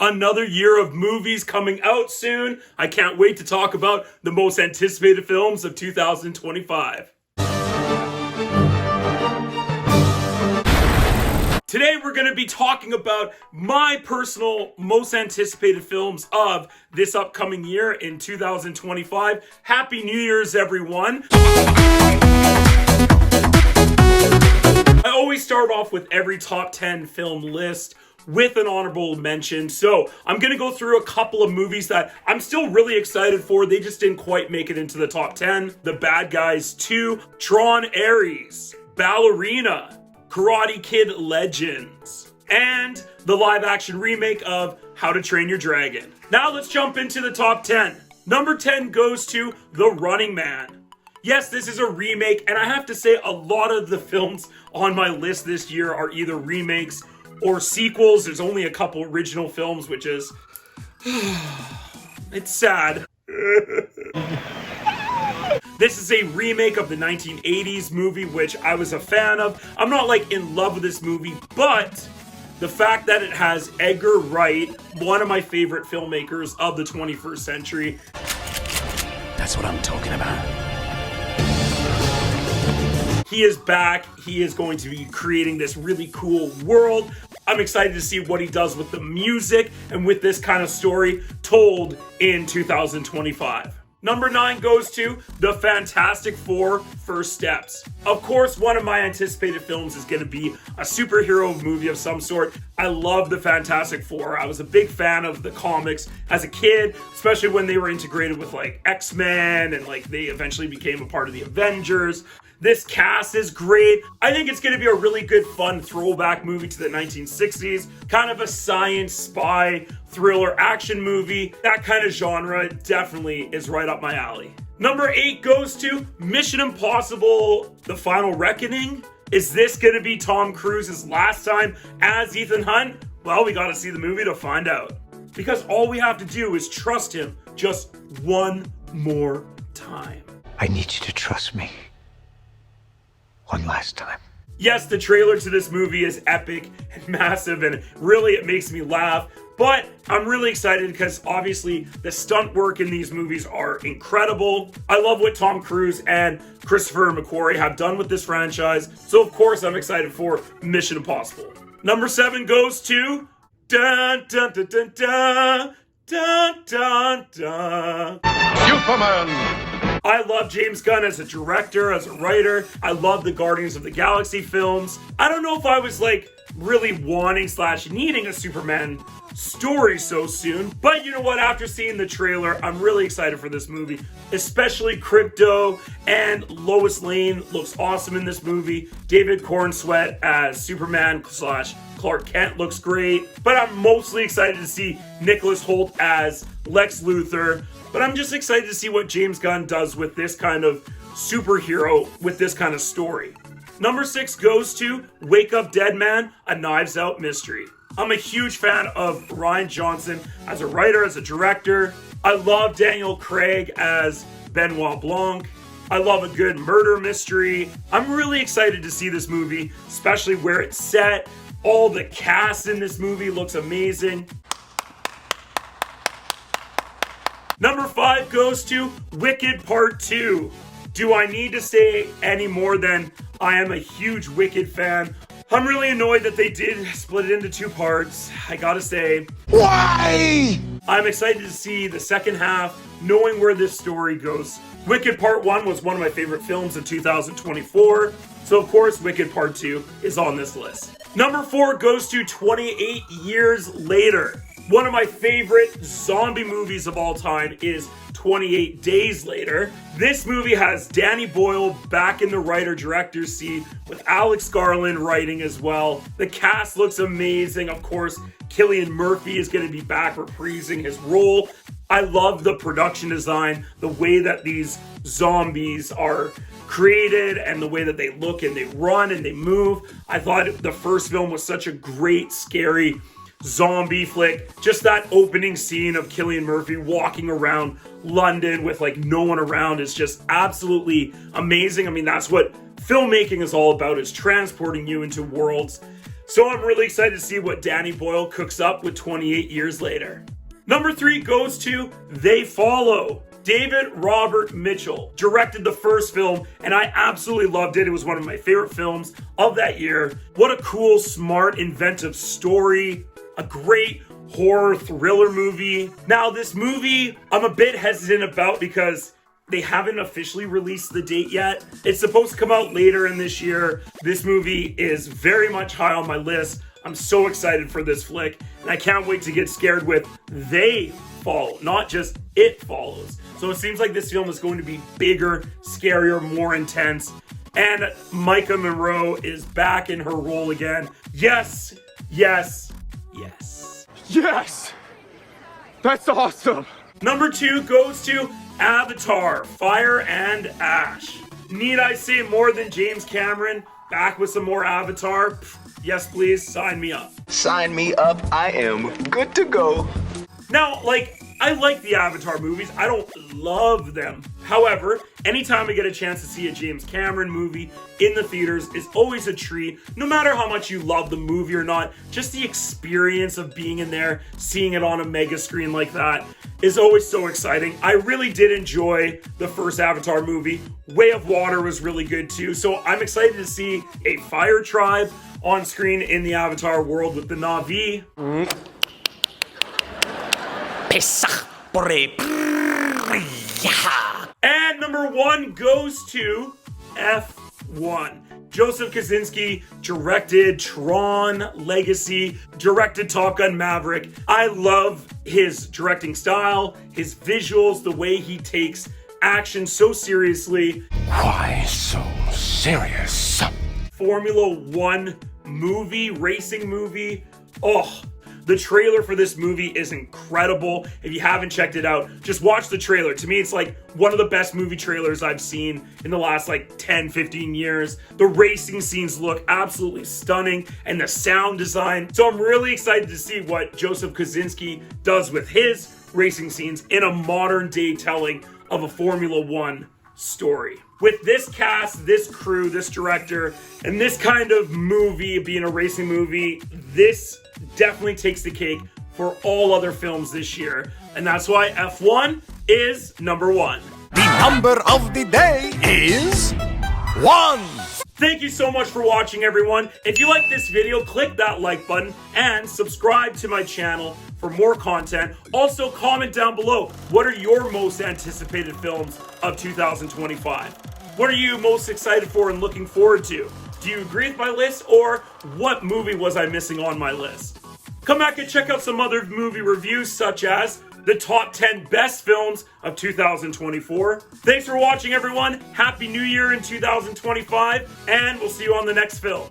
Another year of movies coming out soon. I can't wait to talk about the most anticipated films of 2025. Today we're going to be talking about my personal most anticipated films of this upcoming year in 2025. Happy New Year's, everyone. I always start off with every top 10 film list with an honorable mention. So I'm going to go through a couple of movies that I'm still really excited for. They just didn't quite make it into the top 10. The Bad Guys 2, Tron Ares, Ballerina, Karate Kid Legends, and the live action remake of How to Train Your Dragon. Now let's jump into the top 10. Number 10 goes to The Running Man. Yes, this is a remake, and I have to say a lot of the films on my list this year are either remakes or sequels. There's only a couple original films, which is... it's sad. This is a remake of the 1980s movie, which I was a fan of. I'm not like in love with this movie, but the fact that it has Edgar Wright, one of my favorite filmmakers of the 21st century. That's what I'm talking about. He is back. He is going to be creating this really cool world. I'm excited to see what he does with the music and with this kind of story told in 2025. Number 9 goes to The Fantastic Four: First Steps. Of course, one of my anticipated films is going to be a superhero movie of some sort. I love The Fantastic Four. I was a big fan of the comics as a kid, especially when they were integrated with like X-Men and like they eventually became a part of the Avengers. This cast is great. I think it's going to be a really good, fun throwback movie to the 1960s. Kind of a science, spy, thriller, action movie. That kind of genre definitely is right up my alley. Number 8 goes to Mission Impossible: The Final Reckoning. Is this going to be Tom Cruise's last time as Ethan Hunt? Well, we got to see the movie to find out. Because all we have to do is trust him just one more time. I need you to trust me. One last time. Yes, the trailer to this movie is epic and massive, and really it makes me laugh. But I'm really excited because obviously the stunt work in these movies are incredible. I love what Tom Cruise and Christopher McQuarrie have done with this franchise. So of course I'm excited for Mission Impossible. Number 7 goes to dun dun dun dun dun dun dun dun. Superman! I love James Gunn as a director, as a writer. I love the Guardians of the Galaxy films. I don't know if I was like really wanting / needing a Superman story so soon, but you know what? After seeing the trailer, I'm really excited for this movie. Especially Crypto and Lois Lane looks awesome in this movie. David Cornsweet as Superman / Clark Kent looks great, but I'm mostly excited to see Nicholas Hoult as Lex Luthor. But I'm just excited to see what James Gunn does with this kind of superhero, with this kind of story. Number 6 goes to Wake Up Dead Man: A Knives Out Mystery. I'm a huge fan of Rian Johnson as a writer, as a director. I love Daniel Craig as Benoit Blanc. I love a good murder mystery. I'm really excited to see this movie, especially where it's set. All the cast in this movie looks amazing. Number 5 goes to Wicked Part 2. Do I need to say any more than I am a huge Wicked fan? I'm really annoyed that they did split it into 2 parts. I gotta say, Why? I'm excited to see the second half, knowing where this story goes. Wicked Part 1 was one of my favorite films in 2024, so of course Wicked Part 2 is on this list. Number 4 goes to 28 Years Later. One of my favorite zombie movies of all time is 28 Days Later. This movie has Danny Boyle back in the writer-director seat with Alex Garland writing as well. The cast looks amazing. Of course, Cillian Murphy is going to be back reprising his role. I love the production design, the way that these zombies are created and the way that they look and they run and they move. I thought the first film was such a great, scary zombie flick. Just that opening scene of Cillian Murphy walking around London with like no one around is just absolutely amazing. I mean, that's what filmmaking is all about, is transporting you into worlds So I'm really excited to see what Danny Boyle cooks up with 28 years later. Number 3 goes to They Follow. David Robert Mitchell directed the first film, and I absolutely loved it. It was one of my favorite films of that year. What a cool, smart, inventive story. A great horror thriller movie. Now, this movie, I'm a bit hesitant about because they haven't officially released the date yet. It's supposed to come out later in this year. This movie is very much high on my list. I'm so excited for this flick, and I can't wait to get scared with They Follow, not just It Follows. So it seems like this film is going to be bigger, scarier, more intense. And Micah Monroe is back in her role again. Yes, yes, yes. Yes! That's awesome! Number 2 goes to Avatar, Fire and Ash. Need I say more than James Cameron? Back with some more Avatar? Yes, please, sign me up. Sign me up, I am good to go. Now, I like the Avatar movies. I don't love them. However, anytime I get a chance to see a James Cameron movie in the theaters is always a treat. No matter how much you love the movie or not, just the experience of being in there, seeing it on a mega screen like that is always so exciting. I really did enjoy the first Avatar movie. Way of Water was really good too. So I'm excited to see a fire tribe on screen in the Avatar world with the Na'vi. And number 1 goes to F1. Joseph Kosinski directed Tron Legacy, directed Top Gun Maverick. I love his directing style, his visuals, the way he takes action so seriously. Why so serious? Formula 1 movie, racing movie. Oh, the trailer for this movie is incredible. If you haven't checked it out, just watch the trailer. To me, it's like one of the best movie trailers I've seen in the last 10, 15 years. The racing scenes look absolutely stunning, and the sound design. So I'm really excited to see what Joseph Kosinski does with his racing scenes in a modern day telling of a Formula 1 story. With this cast, this crew, this director, and this kind of movie being a racing movie, this definitely takes the cake for all other films this year. And that's why F1 is number 1. The number of the day is 1. Thank you so much for watching, everyone. If you like this video, click that like button and subscribe to my channel for more content. Also, comment down below, what are your most anticipated films of 2025? What are you most excited for and looking forward to? Do you agree with my list, or what movie was I missing on my list? Come back and check out some other movie reviews, such as the top 10 best films of 2024. Thanks for watching, everyone. Happy New Year in 2025, and we'll see you on the next film.